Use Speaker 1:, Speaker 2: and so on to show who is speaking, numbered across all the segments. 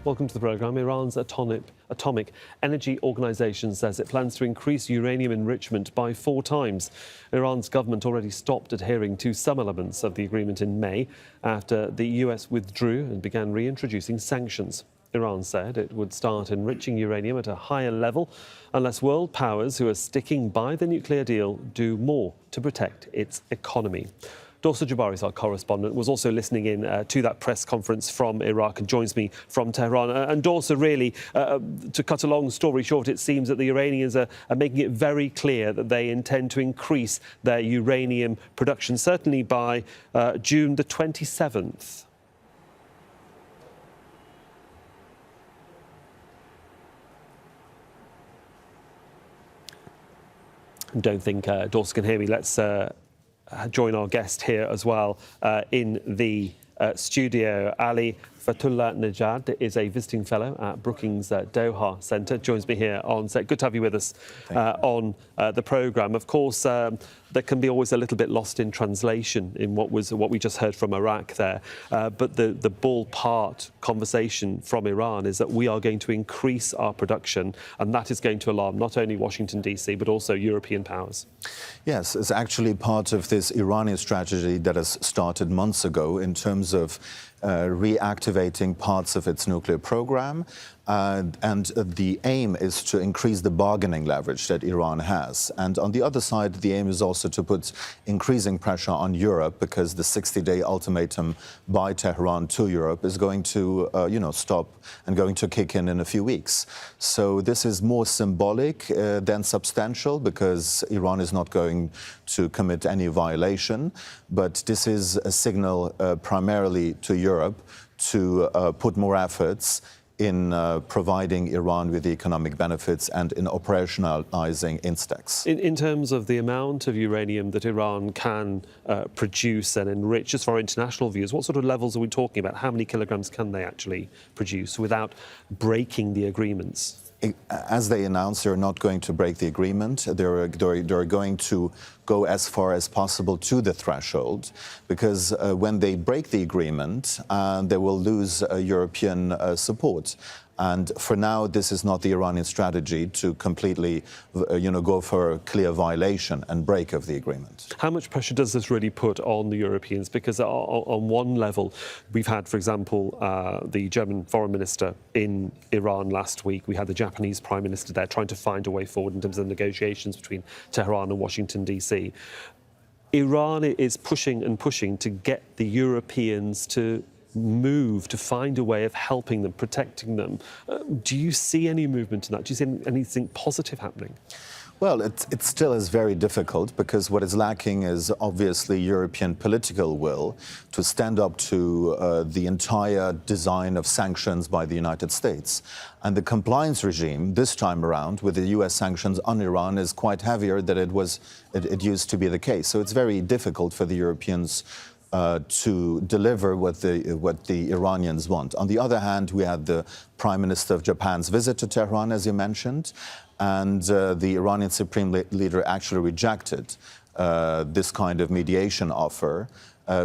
Speaker 1: Welcome to the programme. Iran's Atomic Energy Organization says it plans to increase uranium enrichment by 4 times. Iran's government already stopped adhering to some elements of the agreement in May after the US withdrew and began reintroducing sanctions. Iran said it would start enriching uranium at a higher level unless world powers who are sticking by the nuclear deal do more to protect its economy. Dorsa Jabari is our correspondent, was also listening in to that press conference from Iraq and joins me from Tehran. And Dorsa, really, to cut a long story short, it seems that the Iranians are making it very clear that they intend to increase their uranium production, certainly by June the 27th. Don't think Dorsa can hear me. Let's join our guest here as well in the studio. Ali Fathollah-Nejad is a visiting fellow at Brookings Doha Center. Joins me here on set. Good to have you with us on the programme. Of course, there can be always a little bit lost in translation in what we just heard from Iraq there. But the ballpark conversation from Iran is that we are going to increase our production, and that is going to alarm not only Washington, D.C., but also European powers.
Speaker 2: Yes, it's actually part of this Iranian strategy that has started months ago in terms of reactivating parts of its nuclear program. And the aim is to increase the bargaining leverage that Iran has. And on the other side, the aim is also to put increasing pressure on Europe, because the 60-day ultimatum by Tehran to Europe is going to, stop and going to kick in a few weeks. So this is more symbolic than substantial, because Iran is not going to commit any violation. But this is a signal primarily to Europe to put more efforts in providing Iran with the economic benefits and in operationalizing INSTEX.
Speaker 1: In terms of the amount of uranium that Iran can produce and enrich, just for our international views, what sort of levels are we talking about? How many kilograms can they actually produce without breaking the agreements?
Speaker 2: As they announced, they're not going to break the agreement. They're going to go as far as possible to the threshold, because when they break the agreement, they will lose European support. And for now, this is not the Iranian strategy to completely, go for a clear violation and break of the agreement.
Speaker 1: How much pressure does this really put on the Europeans? Because on one level, we've had, for example, the German foreign minister in Iran last week. We had the Japanese prime minister there trying to find a way forward in terms of the negotiations between Tehran and Washington, D.C. Iran is pushing and pushing to get the Europeans to move, to find a way of helping them, protecting them. Do you see any movement in that? Do you see anything positive happening?
Speaker 2: Well, it still is very difficult, because what is lacking is obviously European political will to stand up to the entire design of sanctions by the United States. And the compliance regime this time around with the US sanctions on Iran is quite heavier than it used to be the case. So it's very difficult for the Europeans to deliver what the Iranians want. On the other hand, we had the Prime Minister of Japan's visit to Tehran, as you mentioned, and the Iranian Supreme Leader actually rejected this kind of mediation offer.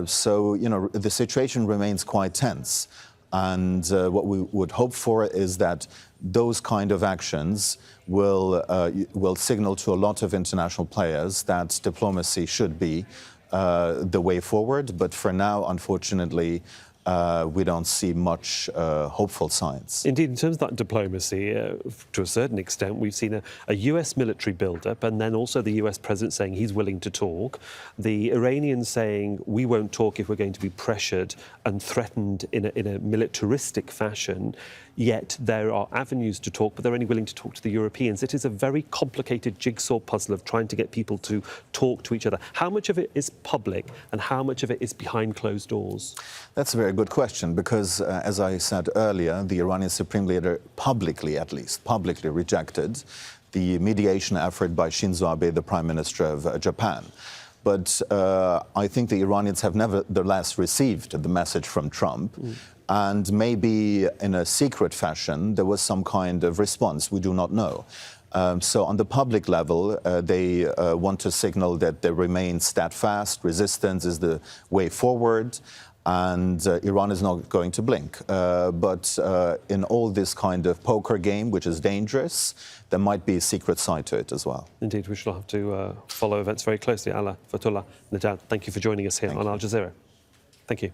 Speaker 2: So, the situation remains quite tense. And what we would hope for is that those kind of actions will signal to a lot of international players that diplomacy should be the way forward. But for now, unfortunately, we don't see much hopeful signs.
Speaker 1: Indeed, in terms of that diplomacy, to a certain extent, we've seen a US military build-up, and then also the US president saying he's willing to talk. The Iranians saying we won't talk if we're going to be pressured and threatened in a militaristic fashion. Yet there are avenues to talk, but they're only willing to talk to the Europeans. It is a very complicated jigsaw puzzle of trying to get people to talk to each other. How much of it is public and how much of it is behind closed doors?
Speaker 2: That's a very good question, because, as I said earlier, the Iranian Supreme Leader publicly rejected the mediation effort by Shinzo Abe, the Prime Minister of Japan. But I think the Iranians have nevertheless received the message from Trump. And maybe in a secret fashion, there was some kind of response. We do not know. So on the public level, they want to signal that they remain steadfast. Resistance is the way forward. and Iran is not going to blink. But in all this kind of poker game, which is dangerous, there might be a secret side to it as well.
Speaker 1: Indeed, we shall have to follow events very closely. Ali Fathollah-Nejad, thank you for joining us here on Al Jazeera. Thank you.